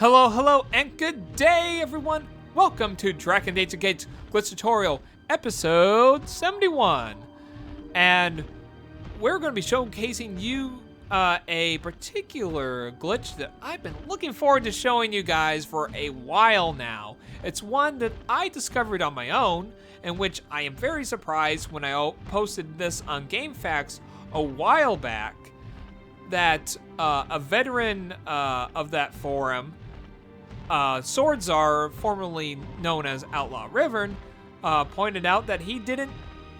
Hello, hello, and good day, everyone! Welcome to Drakan Dates and Gates Glitch Tutorial, episode 71. And we're going to be showcasing you a particular glitch that I've been looking forward to showing you guys for a while now. It's one that I discovered on my own, in which I am very surprised when I posted this on GameFAQs a while back, that a veteran of that forum, Surdana, formerly known as Outlaw River, pointed out that he didn't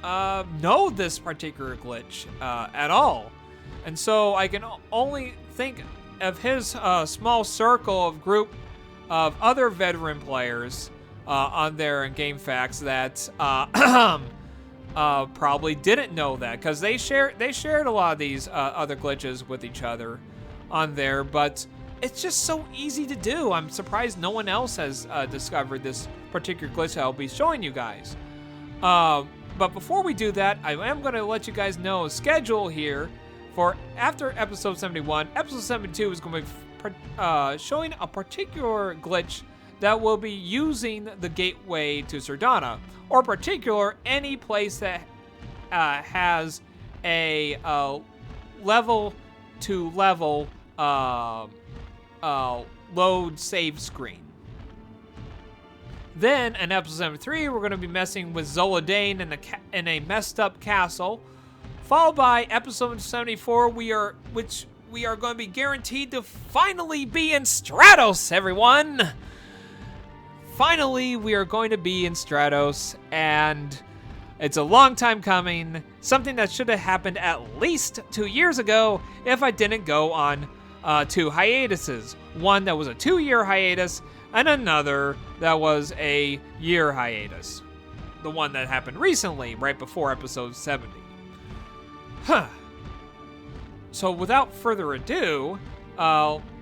know this particular glitch at all. And so I can only think of his small circle of group of other veteran players on there in GameFAQs that probably didn't know that, because they shared a lot of these other glitches with each other on there, but it's just so easy to do. I'm surprised no one else has discovered this particular glitch I'll be showing you guys. But before we do that, I am going to let you guys know a schedule here for after episode 71. Episode 72 is going to be showing a particular glitch that will be using the gateway to Surdana, or particular any place that has a level to level load save screen. Then in episode 73, we're going to be messing with Zoladane in a messed up castle, followed by episode 74, which we are going to be guaranteed to finally be in Stratos, everyone. Finally, we are going to be in Stratos, and it's a long time coming. Something that should have happened at least 2 years ago if I didn't go on 2 hiatuses. One that was a 2-year hiatus, and another that was a year hiatus. The one that happened recently, right before episode 70. So without further ado,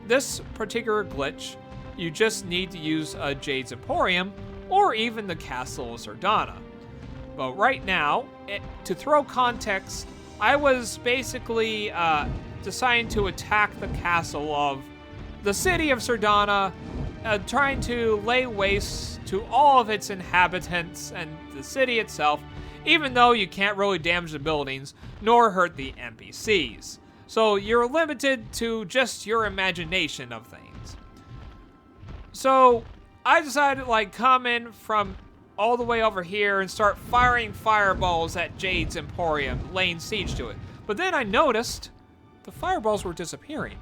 this particular glitch, you just need to use Jade's Emporium, or even the Castle of Surdana. But right now, to throw context, I was basically deciding to attack the castle of the city of Surdana, trying to lay waste to all of its inhabitants and the city itself, even though you can't really damage the buildings nor hurt the NPCs. So you're limited to just your imagination of things. So I decided to come in from all the way over here and start firing fireballs at Jade's Emporium, laying siege to it. But then I noticed the fireballs were disappearing.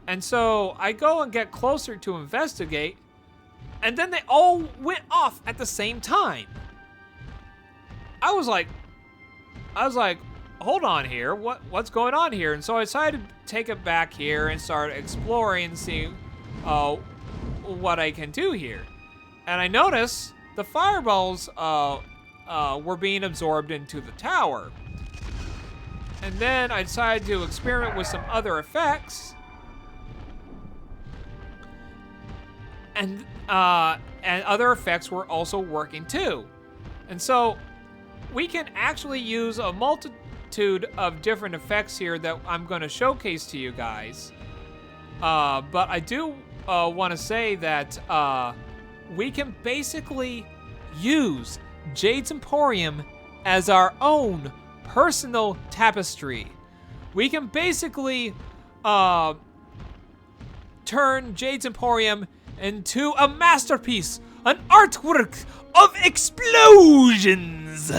And so I go and get closer to investigate, and then they all went off at the same time. I was like, hold on here, what's going on here? And so I decided to take it back here and start exploring and see what I can do here. And I noticed the fireballs were being absorbed into the tower. And then I decided to experiment with some other effects. And other effects were also working too. And so we can actually use a multitude of different effects here that I'm going to showcase to you guys. But I do want to say that we can basically use Jade's Emporium as our own personal tapestry. We can basically turn Jade's Emporium into a masterpiece, an artwork of explosions.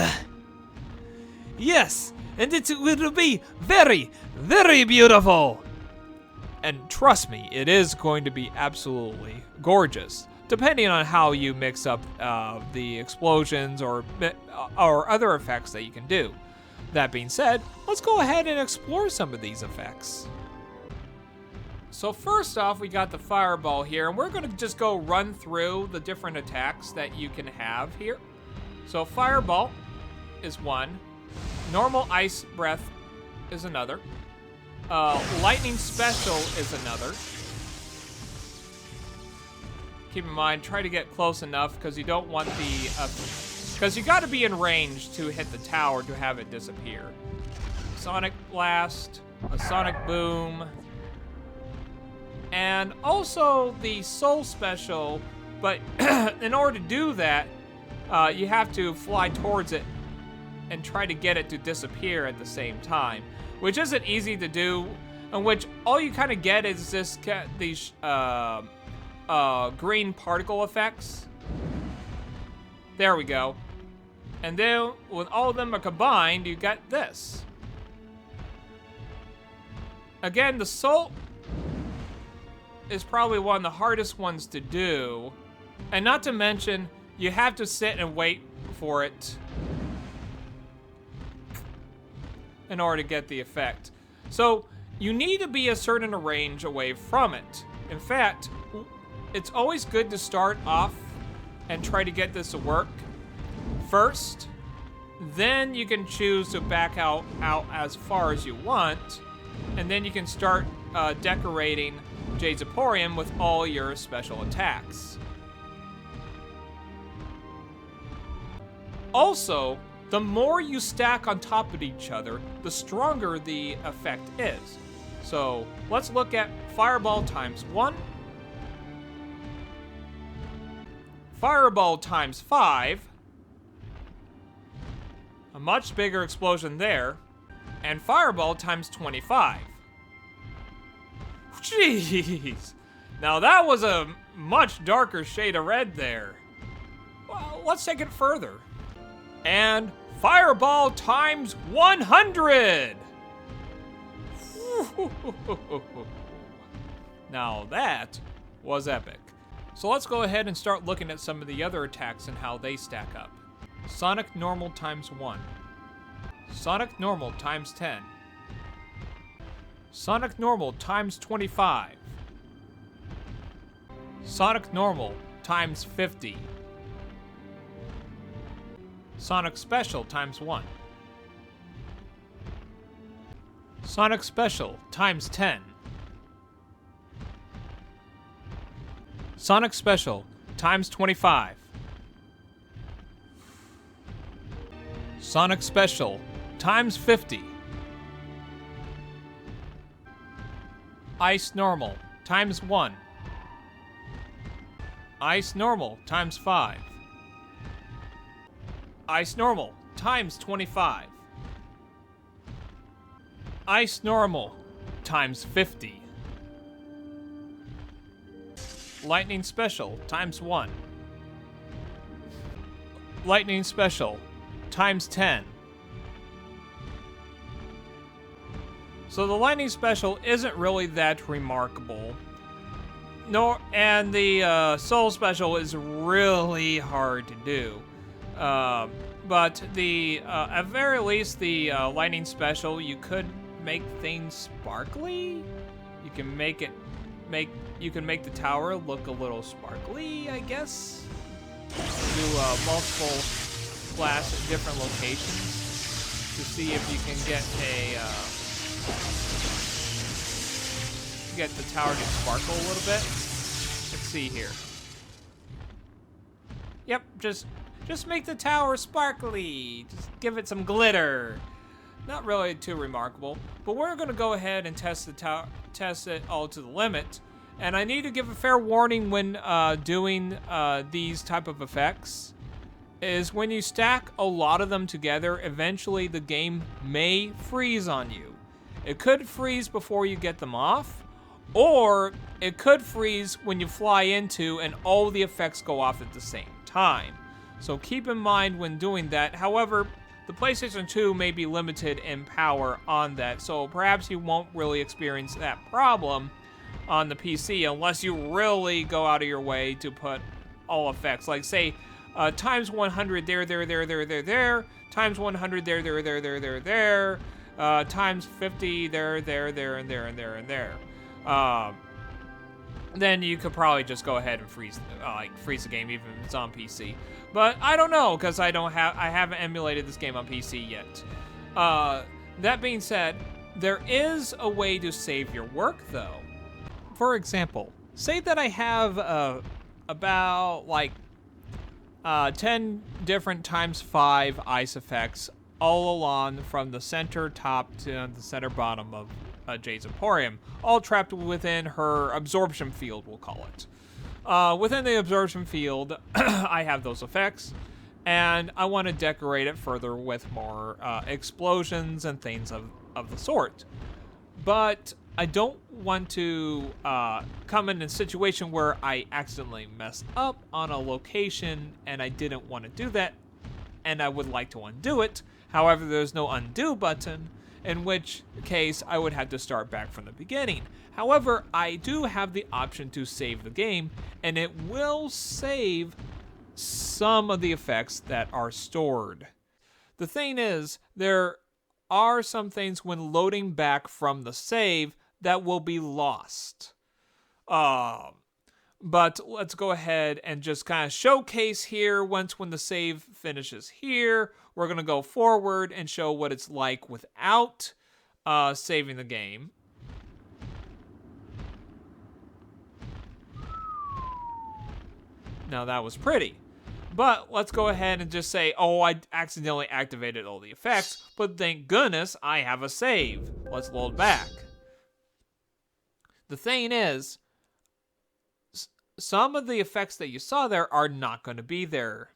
Yes, and it will be very, very beautiful. And trust me, it is going to be absolutely gorgeous, depending on how you mix up the explosions or other effects that you can do. That being said, let's go ahead and explore some of these effects. So first off, we got the fireball here, and we're going to just go run through the different attacks that you can have here. So fireball is one, normal ice breath is another, lightning special is another. Keep in mind, try to get close enough, because you don't want the, because you got to be in range to hit the tower to have it disappear. Sonic blast, a sonic boom, and also the soul special, but in order to do that, you have to fly towards it and try to get it to disappear at the same time, which isn't easy to do, in which all you kind of get is these green particle effects. There we go. And then when all of them are combined, you get this. Again, the soul is probably one of the hardest ones to do. And not to mention, you have to sit and wait for it in order to get the effect. So you need to be a certain range away from it. In fact, it's always good to start off and try to get this to work first. Then you can choose to back out as far as you want, and then you can start decorating Jade's Emporium with all your special attacks. Also, the more you stack on top of each other, the stronger the effect is. So let's look at Fireball times 1, Fireball times 5, a much bigger explosion there, and Fireball times 25. Jeez! Now that was a much darker shade of red there. Well, let's take it further. And Fireball times 100! Now that was epic. So let's go ahead and start looking at some of the other attacks and how they stack up. Sonic Normal times 1. Sonic Normal times 10. Sonic Normal times 25. Sonic Normal times 50. Sonic Special times 1. Sonic Special times 10. Sonic Special times 25. Sonic Special times 50. Ice Normal times 1. Ice Normal times 5. Ice Normal times 25. Ice Normal times 50. Lightning Special times 1. Lightning Special times 10. So the Lightning Special isn't really that remarkable. And the Soul Special is really hard to do. But at very least, the Lightning Special, you could make things sparkly. You can make the tower look a little sparkly, I guess. Do multiple blasts at different locations to see if you can get the tower to sparkle a little bit. Let's see here. Yep, just make the tower sparkly. Just give it some glitter. Not really too remarkable, but we're gonna go ahead and test it all to the limit. And I need to give a fair warning when doing these type of effects, is when you stack a lot of them together, eventually the game may freeze on you. It could freeze before you get them off, or it could freeze when you fly into and all the effects go off at the same time. So keep in mind when doing that. However, the PlayStation 2 may be limited in power on that, so perhaps you won't really experience that problem on the PC unless you really go out of your way to put all effects. Like, say, times 100 there, times 100 there, times 50 there, and there. Then you could probably just go ahead and freeze the game even if it's on PC. But I don't know, because I haven't emulated this game on PC yet. That being said, there is a way to save your work though. For example, say that I have about like 10 different times 5 ice effects all along from the center top to the center bottom Jade's Emporium, all trapped within her absorption field, we'll call it. Within the absorption field, I have those effects, and I want to decorate it further with more explosions and things of the sort. But I don't want to come in a situation where I accidentally messed up on a location, and I didn't want to do that, and I would like to undo it. However, there's no undo button, in which case I would have to start back from the beginning. However, I do have the option to save the game, and it will save some of the effects that are stored. The thing is, there are some things when loading back from the save that will be lost. But let's go ahead and just kind of showcase here when the save finishes here. We're going to go forward and show what it's like without saving the game. Now that was pretty. But let's go ahead and just say, oh, I accidentally activated all the effects, but thank goodness I have a save. Let's load back. The thing is, some of the effects that you saw there are not going to be there.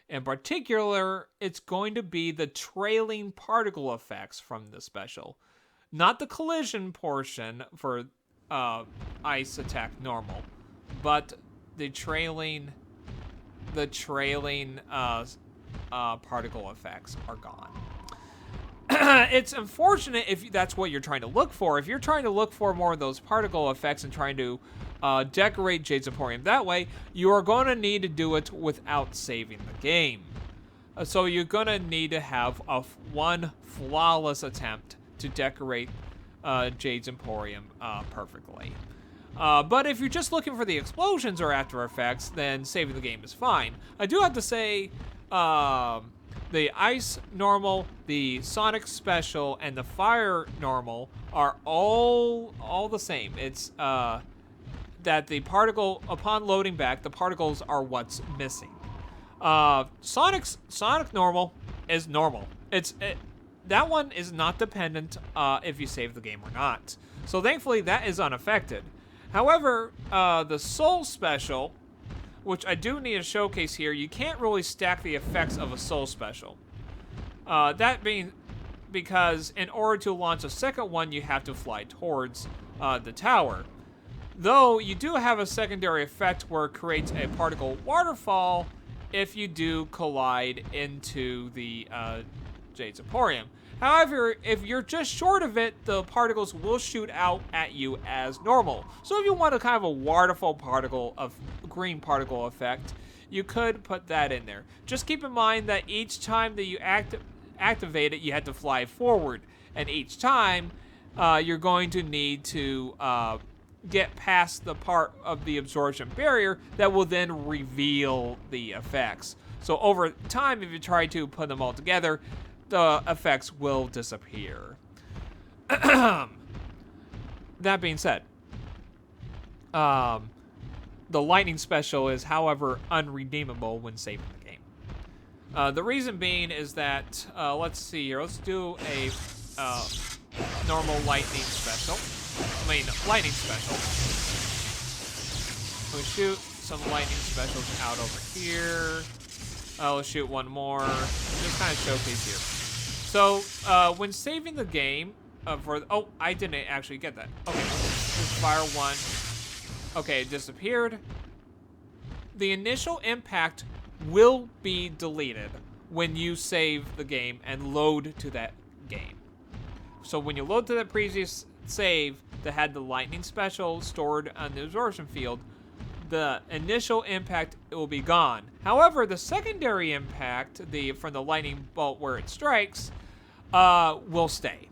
In particular, it's going to be the trailing particle effects from the special. Not the collision portion for ice attack normal, but the trailing particle effects are gone. It's unfortunate if that's what you're trying to look for. If you're trying to look for more of those particle effects and trying to decorate Jade's Emporium that way, you are going to need to do it without saving the game. So you're going to need to have one flawless attempt to decorate Jade's Emporium perfectly. But if you're just looking for the explosions or after effects, then saving the game is fine. I do have to say, the ice normal, the sonic special, and the fire normal are all the same. It's that the particle, upon loading back, the particles are what's missing. Sonic normal is normal. That one is not dependent if you save the game or not. So thankfully that is unaffected. However, the Soul Special, which I do need to showcase here, you can't really stack the effects of a Soul Special. That being because in order to launch a second one, you have to fly towards the tower. Though you do have a secondary effect where it creates a particle waterfall if you do collide into the Jade's Emporium. However, if you're just short of it, the particles will shoot out at you as normal. So if you want a kind of a waterfall particle of green particle effect, you could put that in there. Just keep in mind that each time that you activate it, you have to fly forward. And each time, you're going to need to get past the part of the absorption barrier that will then reveal the effects. So over time, if you try to put them all together, the effects will disappear. That being said, the lightning special is, however, unredeemable when saving the game. The reason being is that, let's see here, let's do a normal lightning special. Lightning special. We'll shoot some lightning specials out over here. I'll shoot one more. Just kind of showcase here. So, when saving the game, oh, I didn't actually get that. Okay, just fire one. Okay, it disappeared. The initial impact will be deleted when you save the game and load to that game. So when you load to that previous save that had the lightning special stored on the absorption field, the initial impact will be gone. However, the secondary impact, from the lightning bolt where it strikes, will stay.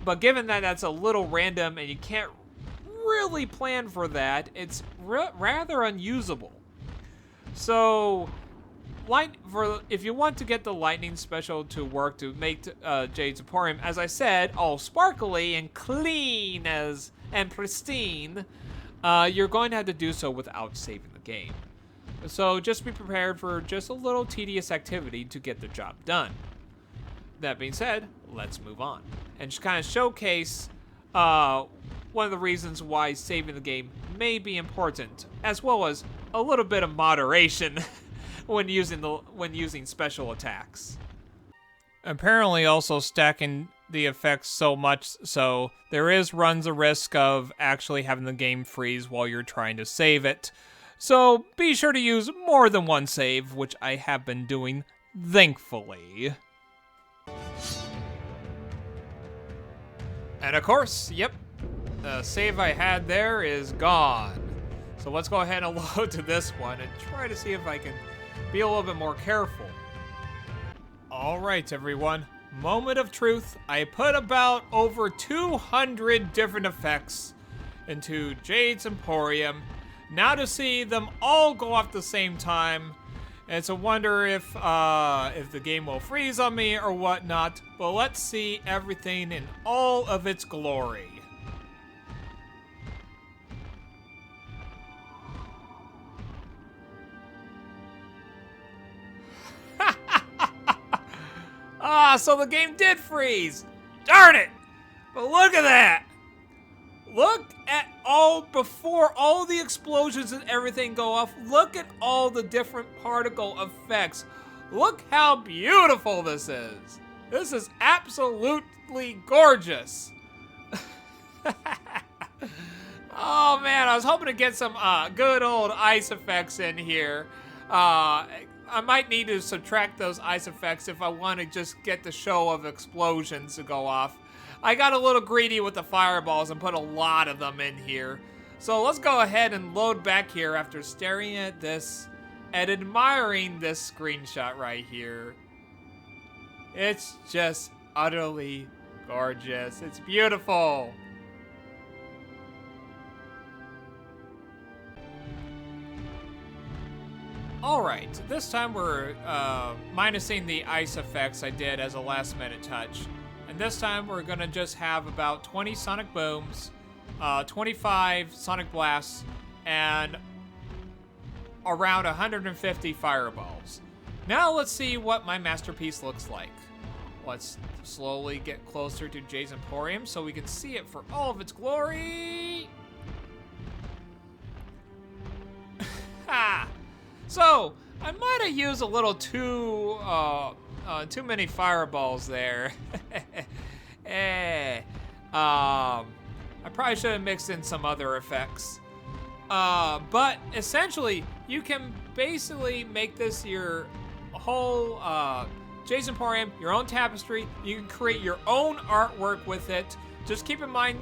But given that that's a little random and you can't really plan for that, it's rather unusable. So, if you want to get the lightning special to work to make Jade's Emporium, as I said, all sparkly and clean and pristine, you're going to have to do so without saving the game. So just be prepared for just a little tedious activity to get the job done. That being said, let's move on and just kind of showcase one of the reasons why saving the game may be important, as well as a little bit of moderation when using special attacks. Apparently also stacking the effects so much so there runs a risk of actually having the game freeze while you're trying to save it. So be sure to use more than one save, which I have been doing, thankfully. And of course, yep, the save I had there is gone. So let's go ahead and load to this one and try to see if I can be a little bit more careful. All right, everyone. Moment of truth. I put about over 200 different effects into Jade's Emporium. Now to see them all go off at the same time, it's a wonder if the game will freeze on me or whatnot. But let's see everything in all of its glory. So the game did freeze. Darn it! But look at that. Look at before all the explosions and everything go off, look at all the different particle effects. Look how beautiful this is. This is absolutely gorgeous. Oh man, I was hoping to get some good old ice effects in here. I might need to subtract those ice effects if I want to just get the show of explosions to go off. I got a little greedy with the fireballs and put a lot of them in here. So let's go ahead and load back here after staring at this and admiring this screenshot right here. It's just utterly gorgeous. It's beautiful. Alright, this time we're minusing the ice effects I did as a last minute touch. And this time we're gonna just have about 20 sonic booms, 25 sonic blasts, and around 150 fireballs. Now let's see what my masterpiece looks like. Let's slowly get closer to Jade's Emporium so we can see it for all of its glory. Ha! So, I might have used a little too many fireballs there. I probably should have mixed in some other effects. But essentially, you can basically make this your whole Jade's Emporium, your own tapestry. You can create your own artwork with it. Just keep in mind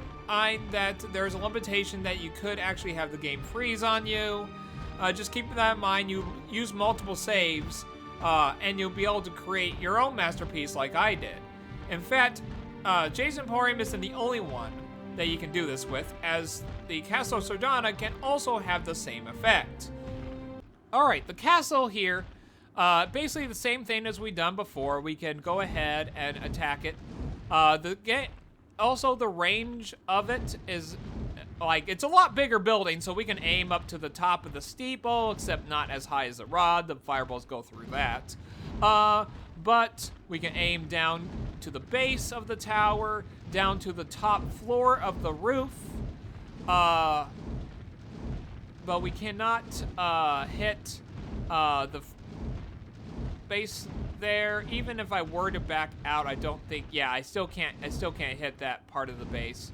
that there's a limitation that you could actually have the game freeze on you. Just keep that in mind. You use multiple saves, and you'll be able to create your own masterpiece like I did. In fact, Jade's Emporium isn't the only one that you can do this with, as the Castle of Surdana can also have the same effect. Alright, the castle here, basically the same thing as we've done before. We can go ahead and attack it. Also, the range of it is... it's a lot bigger building, so we can aim up to the top of the steeple, except not as high as the rod. The fireballs go through that. But we can aim down to the base of the tower, down to the top floor of the roof. But we cannot hit the base there. Even if I were to back out, I don't think... Yeah, I still can't hit that part of the base.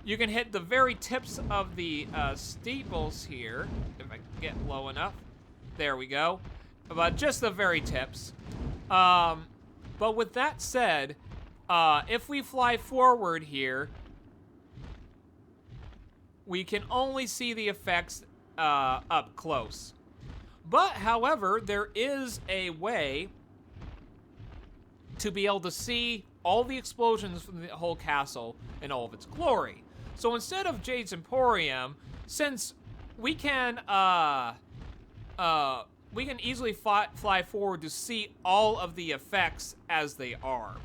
You can hit the very tips of the steeples here, if I get low enough. There we go. But just the very tips. But with that said, if we fly forward here, we can only see the effects up close. But, however, there is a way to be able to see all the explosions from the whole castle in all of its glory. So instead of Jade's Emporium, since we can easily fly forward to see all of the effects as they are.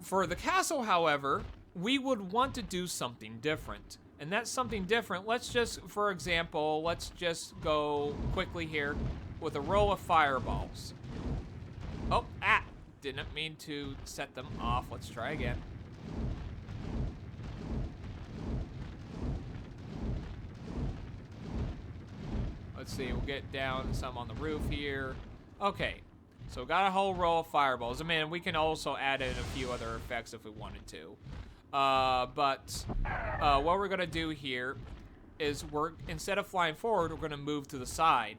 For the castle, however, we would want to do something different. And that's something different. Let's just, for example, let's just go quickly here with a row of fireballs. Oh, didn't mean to set them off. Let's try again. Let's see, we'll get down some on the roof here. Okay, so got a whole row of fireballs. I mean, we can also add in a few other effects if we wanted to. But what we're gonna do here is instead of flying forward, we're gonna move to the side.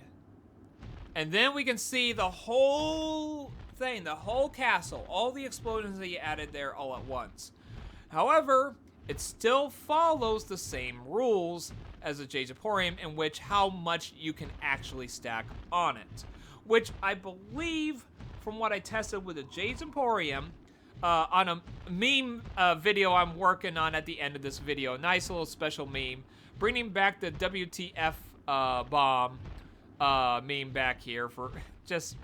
And then we can see the whole thing, the whole castle, all the explosions that you added there all at once. However, it still follows the same rules as the Jade's Emporium, in which how much you can actually stack on it. Which I believe, from what I tested with the Jade's Emporium, on a meme video I'm working on at the end of this video, a nice little special meme, bringing back the WTF bomb meme back here for just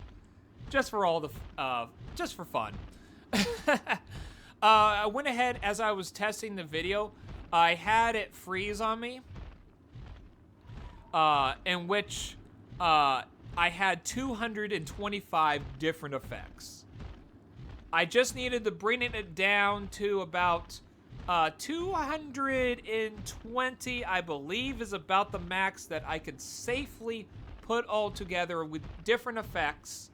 for all the just for fun. I went ahead as I was testing the video. I had it freeze on me, in which I had 225 different effects. I just needed to bring it down to about 220, I believe, is about the max that I could safely put all together with different effects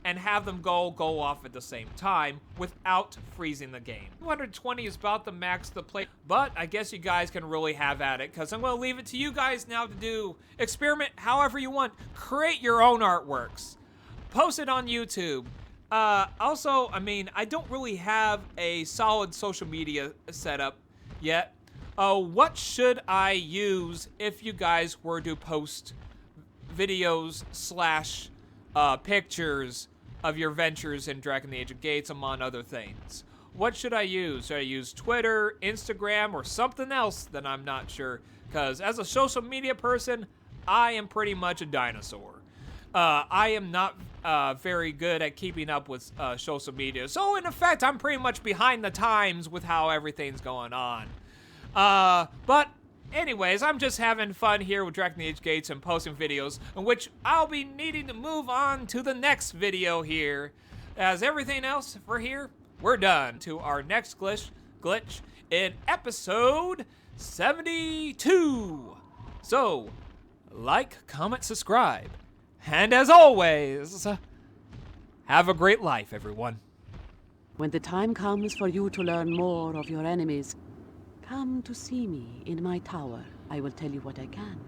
and have them go off at the same time without freezing the game. 220 is about the max to play, but I guess you guys can really have at it, because I'm going to leave it to you guys now to do. Experiment however you want. Create your own artworks. Post it on YouTube. Also, I mean, I don't really have a solid social media setup yet. What should I use if you guys were to post videos / pictures of your ventures in Drakan the Age of Gates, among other things? What should I use? Should I use Twitter, Instagram, or something else that I'm not sure? Because as a social media person, I am pretty much a dinosaur. I am not very good at keeping up with social media. So in effect, I'm pretty much behind the times with how everything's going on. But anyways, I'm just having fun here with Drakan the Age of Gates and posting videos, in which I'll be needing to move on to the next video here. As everything else for here, we're done to our next glitch in episode 72. So, like, comment, subscribe. And as always, have a great life, everyone. When the time comes for you to learn more of your enemies, come to see me in my tower. I will tell you what I can.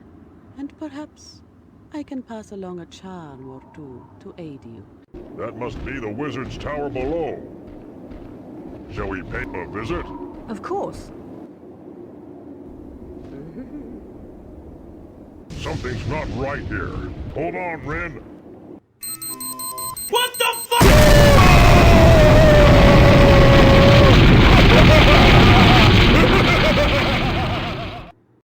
And perhaps I can pass along a charm or two to aid you. That must be the wizard's tower below. Shall we pay a visit? Of course. Something's not right here. Hold on, Rin.